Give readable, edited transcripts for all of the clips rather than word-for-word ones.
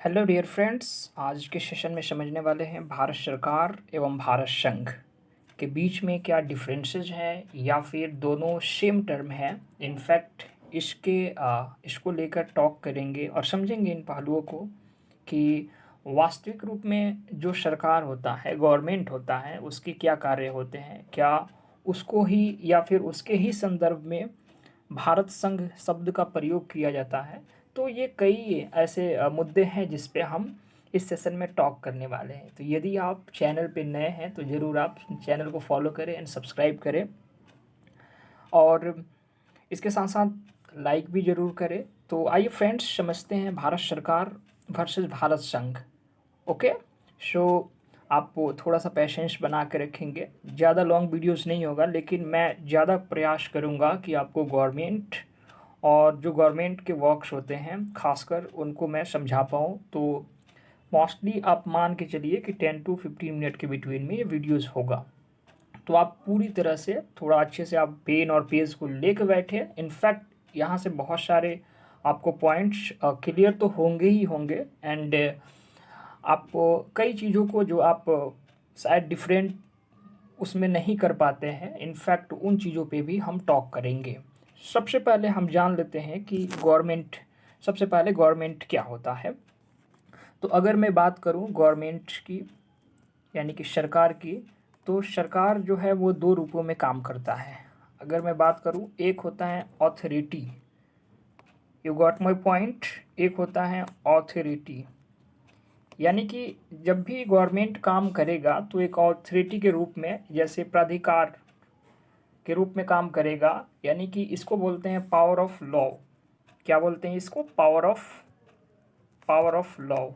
Hello dear friends. आज के session में समझने वाले हैं भारत सरकार एवं भारत संघ के बीच में क्या डिफरेंसेस हैं या फिर दोनों सेम टर्म है। इनफैक्ट इसको लेकर टॉक करेंगे और समझेंगे इन पहलुओं को कि वास्तविक रूप में जो सरकार होता है, गवर्नमेंट होता है, उसके क्या कार्य होते हैं, क्या उसको ही या फिर उसके ही संदर्भ में भारत संघ शब्द का प्रयोग किया जाता है। तो ये कई ऐसे मुद्दे हैं जिस पे हम इस सेशन में टॉक करने वाले हैं। तो यदि आप चैनल पे नए हैं तो ज़रूर आप चैनल को फॉलो करें एंड सब्सक्राइब करें और इसके साथ साथ लाइक भी ज़रूर करें। तो आइए फ्रेंड्स समझते हैं भारत सरकार वर्सेस भारत संघ। ओके, सो आप थोड़ा सा पेशेंस बना के रखेंगे। ज़्यादा लॉन्ग वीडियोस नहीं होगा, लेकिन मैं ज़्यादा प्रयास करूँगा कि आपको गवर्नमेंट और जो गवर्नमेंट के वर्क्स होते हैं खासकर उनको मैं समझा पाऊँ। तो मोस्टली आप मान के चलिए कि 10 to 15 मिनट के बिटवीन में ये वीडियोस होगा। तो आप पूरी तरह से थोड़ा अच्छे से आप पेन और पेज को लेके बैठे। इनफैक्ट यहाँ से बहुत सारे आपको पॉइंट्स क्लियर तो होंगे ही होंगे एंड आप कई चीज़ों को जो आप शायद डिफरेंट उसमें नहीं कर पाते हैं, इनफैक्ट उन चीज़ों पे भी हम टॉक करेंगे। सबसे पहले हम जान लेते हैं कि गवर्नमेंट क्या होता है। तो अगर मैं बात करूं गवर्नमेंट की यानी कि सरकार की, तो सरकार जो है वो दो रूपों में काम करता है। अगर मैं बात करूं, एक होता है authority, you got my point. एक होता है ऑथोरिटी, यानी कि जब भी गवर्नमेंट काम करेगा तो एक ऑथोरिटी के रूप में, जैसे प्राधिकार के रूप में काम करेगा। यानी कि इसको बोलते हैं पावर ऑफ लॉ। क्या बोलते हैं इसको? पावर ऑफ लॉ,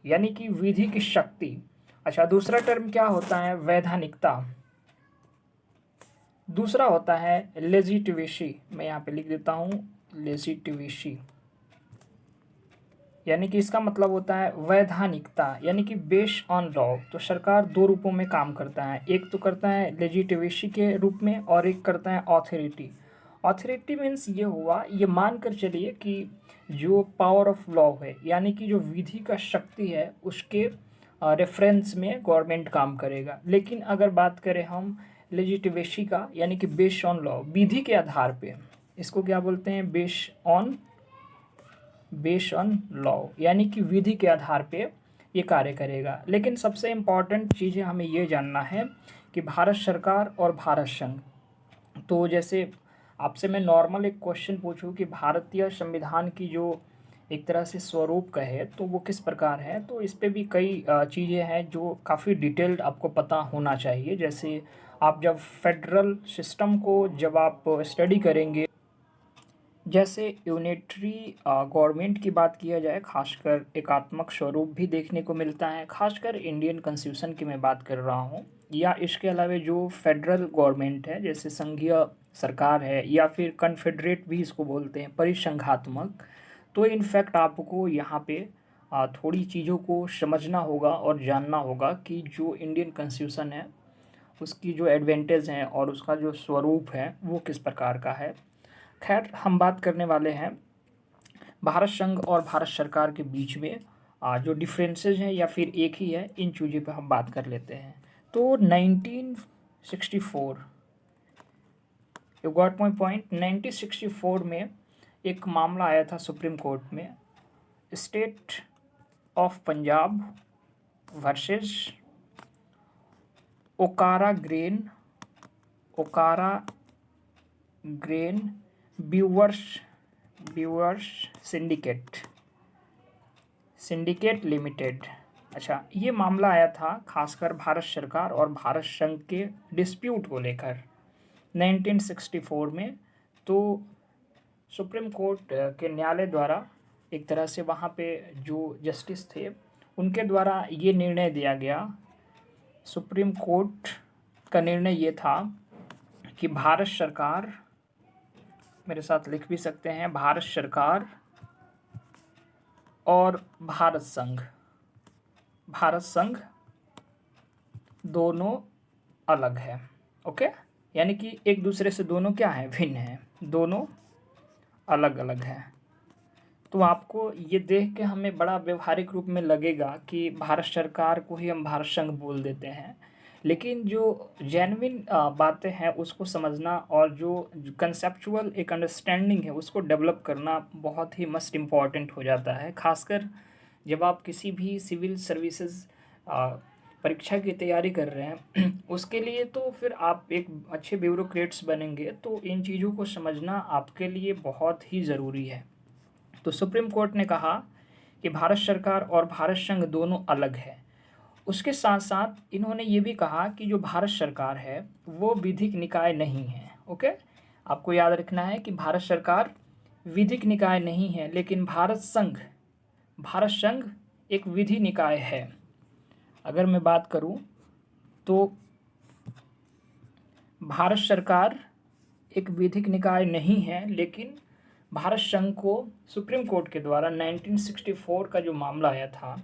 यानी कि विधि की शक्ति। अच्छा, दूसरा टर्म क्या होता है? वैधानिकता। दूसरा होता है लेजिटिमेसी। मैं यहाँ पे लिख देता हूँ लेजिटिमेसी, यानी कि इसका मतलब होता है वैधानिकता, यानी कि बेस्ड ऑन लॉ। तो सरकार दो रूपों में काम करता है, एक तो करता है लेजिटिमेसी के रूप में और एक करता है ऑथोरिटी। ऑथोरिटी मीन्स ये हुआ, ये मान कर चलिए कि जो पावर ऑफ लॉ है यानी कि जो विधि का शक्ति है उसके रेफरेंस में गवर्नमेंट काम करेगा। लेकिन अगर बात करें हम लेजिटिमेसी का, यानी कि बेस्ड ऑन लॉ, विधि के आधार पे, इसको क्या बोलते हैं? बेस्ड ऑन लॉ, यानी कि विधि के आधार पे ये कार्य करेगा। लेकिन सबसे इम्पॉर्टेंट चीज़ें हमें ये जानना है कि भारत सरकार और भारत संघ। तो जैसे आपसे मैं नॉर्मल एक क्वेश्चन पूछूं कि भारतीय संविधान की जो एक तरह से स्वरूप कहे तो वो किस प्रकार है, तो इस पे भी कई चीज़ें हैं जो काफ़ी डिटेल्ड आपको पता होना चाहिए। जैसे आप जब फेडरल सिस्टम को जब आप स्टडी करेंगे, जैसे यूनिटरी गवर्नमेंट की बात किया जाए, खासकर एकात्मक स्वरूप भी देखने को मिलता है, खासकर इंडियन कॉन्स्टिट्यूशन की मैं बात कर रहा हूँ। या इसके अलावा जो फेडरल गवर्नमेंट है, जैसे संघीय सरकार है या फिर कन्फेडरेट भी इसको बोलते हैं, परिसंघात्मक। तो इनफैक्ट आपको यहाँ पे थोड़ी चीज़ों को समझना होगा और जानना होगा कि जो इंडियन कॉन्स्टिट्यूशन है उसकी जो एडवांटेज हैं और उसका जो स्वरूप है वो किस प्रकार का है। खैर, हम बात करने वाले हैं भारत संघ और भारत सरकार के बीच में जो डिफरेंसेस हैं या फिर एक ही है, इन चीज़ों पे हम बात कर लेते हैं। तो 1964, यू गॉट माई पॉइंट। 1964 में एक मामला आया था सुप्रीम कोर्ट में, state of Punjab versus Okara grain buyers syndicate limited. अच्छा, ये मामला आया था खासकर भारत सरकार और भारत संघ के डिस्प्यूट को लेकर 1964 में। तो सुप्रीम कोर्ट के न्यायालय द्वारा एक तरह से वहाँ पे जो जस्टिस थे उनके द्वारा ये निर्णय दिया गया। सुप्रीम कोर्ट का निर्णय ये था कि भारत सरकार, मेरे साथ लिख भी सकते हैं, भारत सरकार और भारत संघ दोनों अलग है। ओके, यानी कि एक दूसरे से दोनों क्या है? भिन्न है, दोनों अलग अलग है। तो आपको ये देख के हमें बड़ा व्यवहारिक रूप में लगेगा कि भारत सरकार को ही हम भारत संघ बोल देते हैं, लेकिन जो जेन्युइन बातें हैं उसको समझना और जो कंसेप्चुअल एक अंडरस्टैंडिंग है उसको डेवलप करना बहुत ही मस्ट इम्पॉर्टेंट हो जाता है। खासकर जब आप किसी भी सिविल सर्विसेज परीक्षा की तैयारी कर रहे हैं उसके लिए, तो फिर आप एक अच्छे ब्यूरोक्रेट्स बनेंगे, तो इन चीज़ों को समझना आपके लिए बहुत ही ज़रूरी है। तो सुप्रीम कोर्ट ने कहा कि भारत सरकार और भारत संघ दोनों अलग है। उसके साथ साथ इन्होंने ये भी कहा कि जो भारत सरकार है वो विधिक निकाय नहीं है। ओके, आपको याद रखना है कि भारत सरकार विधिक निकाय नहीं है, लेकिन भारत संघ एक विधि निकाय है। अगर मैं बात करूं तो भारत सरकार एक विधिक निकाय नहीं है, लेकिन भारत संघ को सुप्रीम कोर्ट के द्वारा 1964 का जो मामला आया था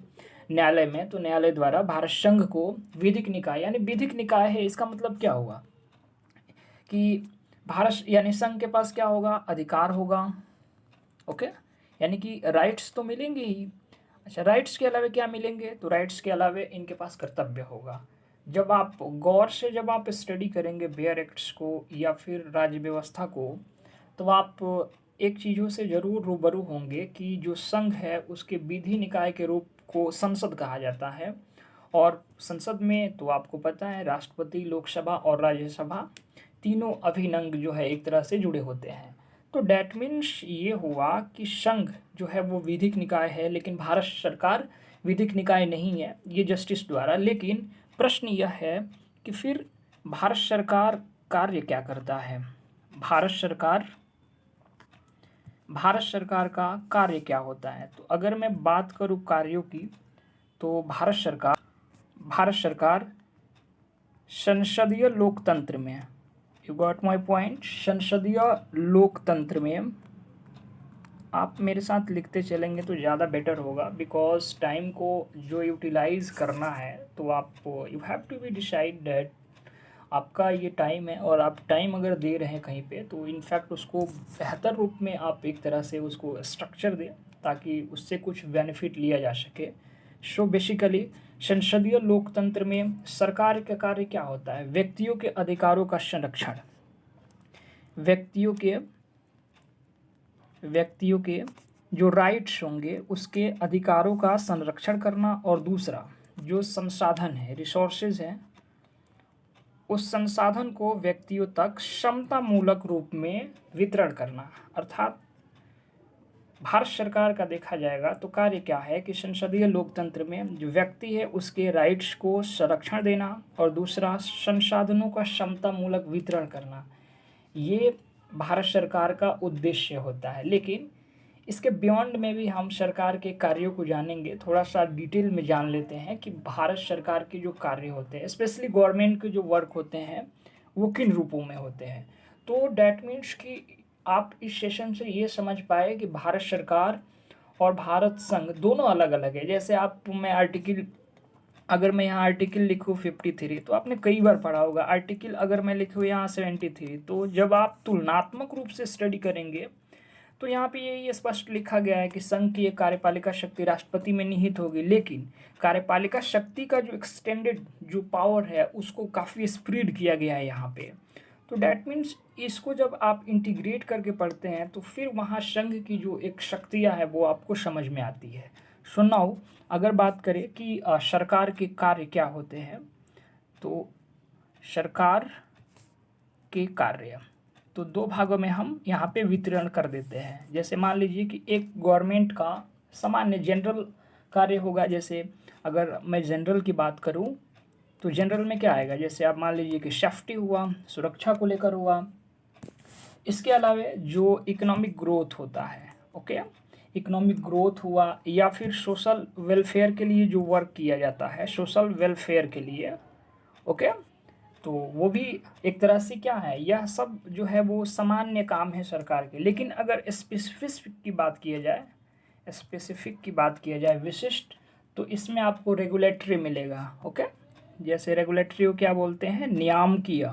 न्यायालय में, तो न्यायालय द्वारा भारत संघ को विधिक निकाय यानी विधिक निकाय है। इसका मतलब क्या होगा कि भारत यानी संघ के पास क्या होगा, अधिकार होगा। ओके, यानी कि राइट्स तो मिलेंगे ही। अच्छा, राइट्स के अलावा क्या मिलेंगे, तो राइट्स के अलावा इनके पास कर्तव्य होगा। जब आप गौर से जब आप स्टडी करेंगे बेयर एक्ट्स को या फिर राज्य व्यवस्था को, तो आप एक चीज़ों से ज़रूर रूबरू होंगे कि जो संघ है उसके विधि निकाय के रूप को संसद कहा जाता है। और संसद में तो आपको पता है राष्ट्रपति, लोकसभा और राज्यसभा तीनों अभिनंग जो है एक तरह से जुड़े होते हैं। तो डैट मीन्स ये हुआ कि संघ जो है वो विधिक निकाय है, लेकिन भारत सरकार विधिक निकाय नहीं है, ये जस्टिस द्वारा। लेकिन प्रश्न यह है कि फिर भारत सरकार कार्य क्या करता है, भारत सरकार का कार्य क्या होता है। तो अगर मैं बात करूं कार्यों की, तो भारत सरकार संसदीय लोकतंत्र में, यू गॉट माय पॉइंट, संसदीय लोकतंत्र में आप मेरे साथ लिखते चलेंगे तो ज़्यादा बेटर होगा, बिकॉज टाइम को जो यूटिलाइज करना है तो आप you have to be decide that आपका ये टाइम है, और आप टाइम अगर दे रहे हैं कहीं पे तो इनफैक्ट उसको बेहतर रूप में आप एक तरह से उसको स्ट्रक्चर दें ताकि उससे कुछ बेनिफिट लिया जा सके। सो बेसिकली संसदीय लोकतंत्र में सरकार का कार्य क्या होता है, व्यक्तियों के अधिकारों का संरक्षण, व्यक्तियों के जो राइट्स होंगे उसके अधिकारों का संरक्षण करना, और दूसरा जो संसाधन है, रिसोर्सेज हैं, उस संसाधन को व्यक्तियों तक समतामूलक रूप में वितरण करना। अर्थात भारत सरकार का देखा जाएगा तो कार्य क्या है कि संसदीय लोकतंत्र में जो व्यक्ति है उसके राइट्स को संरक्षण देना, और दूसरा संसाधनों का समतामूलक वितरण करना, ये भारत सरकार का उद्देश्य होता है। लेकिन इसके बियॉन्ड में भी हम सरकार के कार्यों को जानेंगे, थोड़ा सा डिटेल में जान लेते हैं कि भारत सरकार के जो कार्य होते हैं, स्पेशली गवर्नमेंट के जो वर्क होते हैं वो किन रूपों में होते हैं। तो डैट मीन्स कि आप इस सेशन से ये समझ पाए कि भारत सरकार और भारत संघ दोनों अलग अलग है। जैसे अगर मैं यहाँ आर्टिकल लिखूँ 53, तो आपने कई बार पढ़ा होगा। आर्टिकल अगर मैं लिखूँ यहाँ 73, तो जब आप तुलनात्मक रूप से स्टडी करेंगे तो यहाँ पे ये स्पष्ट लिखा गया है कि संघ की एक कार्यपालिका शक्ति राष्ट्रपति में निहित होगी, लेकिन कार्यपालिका शक्ति का जो एक्सटेंडेड जो पावर है उसको काफ़ी स्प्रेड किया गया है यहाँ पे। तो डैट मीन्स इसको जब आप इंटीग्रेट करके पढ़ते हैं तो फिर वहाँ संघ की जो एक शक्तियाँ है वो आपको समझ में आती है। सो नाउ अगर बात करें कि सरकार के कार्य क्या होते हैं, तो सरकार के कार्य तो दो भागों में हम यहाँ पे वितरण कर देते हैं। जैसे मान लीजिए कि एक गवर्नमेंट का सामान्य जनरल कार्य होगा। जैसे अगर मैं जनरल की बात करूँ तो जनरल में क्या आएगा, जैसे आप मान लीजिए कि सेफ्टी हुआ, सुरक्षा को लेकर हुआ। इसके अलावा जो इकोनॉमिक ग्रोथ होता है, ओके, इकोनॉमिक ग्रोथ हुआ, या फिर सोशल वेलफेयर के लिए जो वर्क किया जाता है, सोशल वेलफेयर के लिए, ओके, तो वो भी एक तरह से क्या है, यह सब जो है वो सामान्य काम है सरकार के। लेकिन अगर स्पेसिफिक की बात किया जाए विशिष्ट, तो इसमें आपको रेगुलेटरी मिलेगा। ओके, जैसे रेगुलेटरी को क्या बोलते हैं, नियामकीय,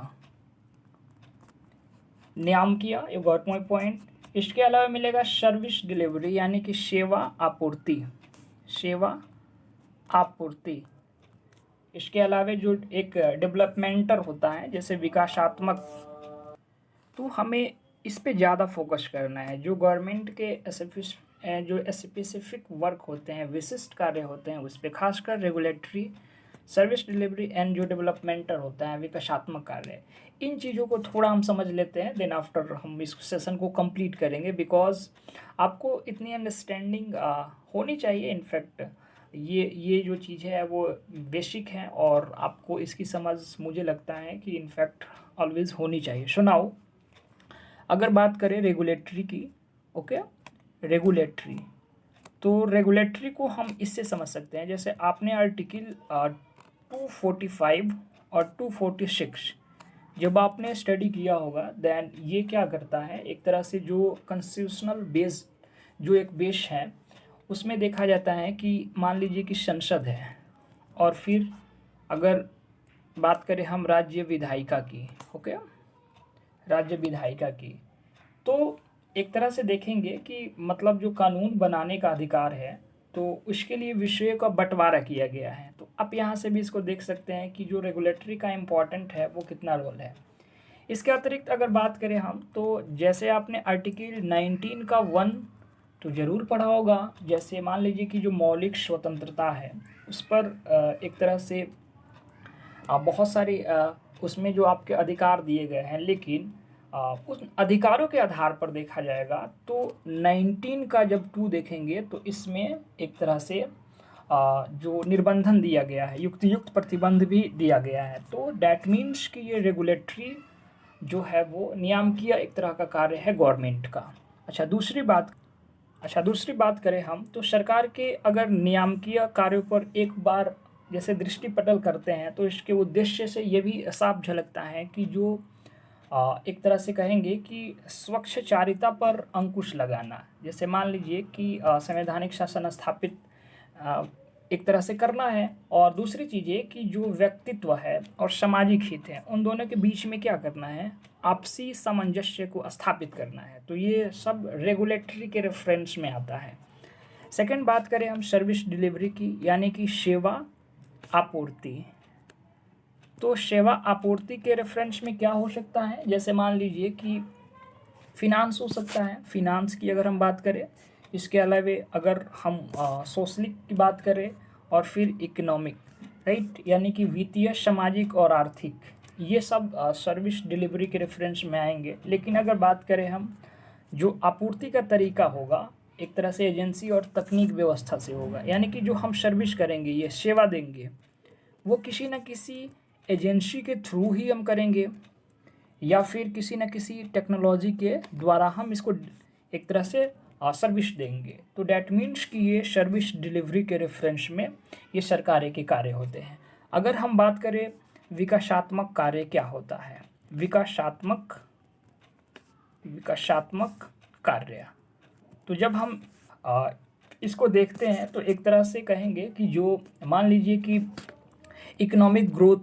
यू गॉट माय पॉइंट। इसके अलावा मिलेगा सर्विस डिलीवरी यानी कि सेवा आपूर्ति, सेवा आपूर्ति। इसके अलावा जो एक डेवलपमेंटर होता है जैसे विकासात्मक, तो हमें इस पे ज़्यादा फोकस करना है। जो गवर्नमेंट के जो स्पेसिफिक वर्क होते हैं, विशिष्ट कार्य होते हैं, उस पर खासकर रेगुलेटरी, सर्विस डिलीवरी एंड जो डेवलपमेंटर होता है विकासात्मक कार्य, इन चीज़ों को थोड़ा हम समझ लेते हैं। देन आफ्टर हम इस सेशन को कंप्लीट करेंगे, बिकॉज आपको इतनी अंडरस्टैंडिंग होनी चाहिए। इनफैक्ट ये जो चीज़ है वो बेसिक है और आपको इसकी समझ मुझे लगता है कि इनफैक्ट ऑलवेज होनी चाहिए। सो नाउ अगर बात करें रेगुलेटरी की, ओके, रेगुलेटरी, तो रेगुलेटरी को हम इससे समझ सकते हैं, जैसे आपने आर्टिकल 245 और 246 जब आपने स्टडी किया होगा, देन ये क्या करता है, एक तरह से जो कॉन्स्टिट्यूशनल बेस, जो एक बेस है, उसमें देखा जाता है कि मान लीजिए कि संसद है और फिर अगर बात करें हम राज्य विधायिका की, ओके, राज्य विधायिका की, तो एक तरह से देखेंगे कि मतलब जो कानून बनाने का अधिकार है तो उसके लिए विषयों का बंटवारा किया गया है। तो आप यहाँ से भी इसको देख सकते हैं कि जो रेगुलेटरी का इम्पोर्टेंट है वो कितना रोल है। इसके अतिरिक्त अगर बात करें हम, तो जैसे आपने आर्टिकल 19 का 1 तो ज़रूर पढ़ा होगा। जैसे मान लीजिए कि जो मौलिक स्वतंत्रता है उस पर एक तरह से बहुत सारी उसमें जो आपके अधिकार दिए गए हैं, लेकिन उस अधिकारों के आधार पर देखा जाएगा तो 19 का जब 2 देखेंगे तो इसमें एक तरह से जो निर्बंधन दिया गया है, युक्त प्रतिबंध भी दिया गया है। तो डैट मीन्स कि ये रेगुलेटरी जो है वो नियामकीय एक तरह का कार्य है गवर्नमेंट का। दूसरी बात करें हम, तो सरकार के अगर नियामकीय कार्यों पर एक बार जैसे दृष्टिपटल करते हैं तो इसके उद्देश्य से ये भी साफ झलकता है कि जो एक तरह से कहेंगे कि स्वच्छचारिता पर अंकुश लगाना। जैसे मान लीजिए कि संवैधानिक शासन स्थापित एक तरह से करना है, और दूसरी चीज़ ये कि जो व्यक्तित्व है और सामाजिक हित है उन दोनों के बीच में क्या करना है, आपसी सामंजस्य को स्थापित करना है। तो ये सब रेगुलेटरी के रेफरेंस में आता है। सेकंड बात करें हम सर्विस डिलीवरी की, यानी कि सेवा आपूर्ति। तो सेवा आपूर्ति के रेफरेंस में क्या हो सकता है, जैसे मान लीजिए कि फिनांस हो सकता है, फिनांस की अगर हम बात करें। इसके अलावा अगर हम सोशलिक की बात करें और फिर इकोनॉमिक, राइट, यानी कि वित्तीय, सामाजिक और आर्थिक, ये सब सर्विस डिलीवरी के रेफरेंस में आएंगे। लेकिन अगर बात करें हम, जो आपूर्ति का तरीका होगा एक तरह से एजेंसी और तकनीक व्यवस्था से होगा, यानी कि जो हम सर्विस करेंगे, ये सेवा देंगे, वो किसी न किसी एजेंसी के थ्रू ही हम करेंगे या फिर किसी न किसी टेक्नोलॉजी के द्वारा हम इसको एक तरह से सर्विस देंगे। तो डैट मीन्स कि ये सर्विस डिलीवरी के रेफरेंस में ये सरकारें के कार्य होते हैं। अगर हम बात करें विकासात्मक कार्य क्या होता है, विकासात्मक कार्य, तो जब हम इसको देखते हैं तो एक तरह से कहेंगे कि जो मान लीजिए कि इकोनॉमिक ग्रोथ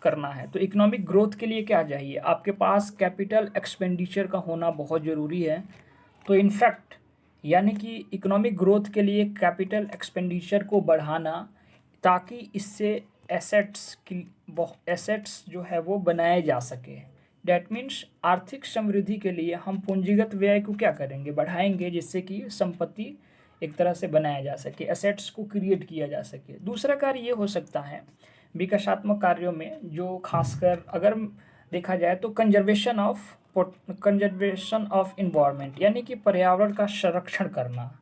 करना है, तो इकोनॉमिक ग्रोथ के लिए क्या चाहिए, आपके पास कैपिटल एक्सपेंडिचर का होना बहुत ज़रूरी है। तो इनफैक्ट यानी कि इकोनॉमिक ग्रोथ के लिए कैपिटल एक्सपेंडिचर को बढ़ाना, ताकि इससे एसेट्स जो है वो बनाए जा सके। डैट मीन्स आर्थिक समृद्धि के लिए हम पूंजीगत व्यय को क्या करेंगे, बढ़ाएंगे, जिससे कि संपत्ति एक तरह से बनाया जा सके, एसेट्स को क्रिएट किया जा सके। दूसरा कार्य ये हो सकता है विकासात्मक कार्यों में, जो खासकर अगर देखा जाए तो कंजर्वेशन ऑफ इन्वायरमेंट, यानी कि पर्यावरण का संरक्षण करना।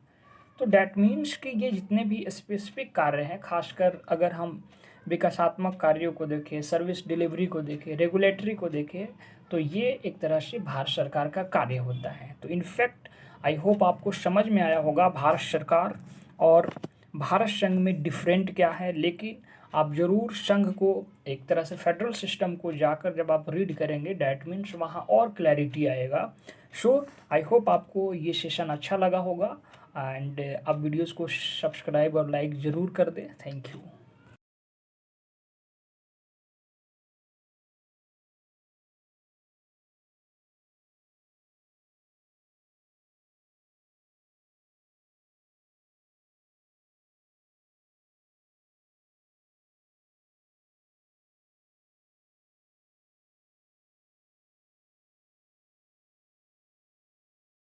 तो डैट मीन्स कि ये जितने भी स्पेसिफिक कार्य हैं, खासकर अगर हम विकासात्मक कार्यों को देखें, सर्विस डिलीवरी को देखें, रेगुलेटरी को देखें, तो ये एक तरह से भारत सरकार का कार्य होता है। तो इनफैक्ट आई होप आपको समझ में आया होगा भारत सरकार और भारत संघ में डिफरेंट क्या है। लेकिन आप ज़रूर संघ को एक तरह से फेडरल सिस्टम को जाकर जब आप रीड करेंगे, डैट मीन्स वहाँ और क्लैरिटी आएगा। सो आई होप आपको ये सेशन अच्छा लगा होगा, एंड आप वीडियोस को सब्सक्राइब और लाइक ज़रूर कर दें। Thank you.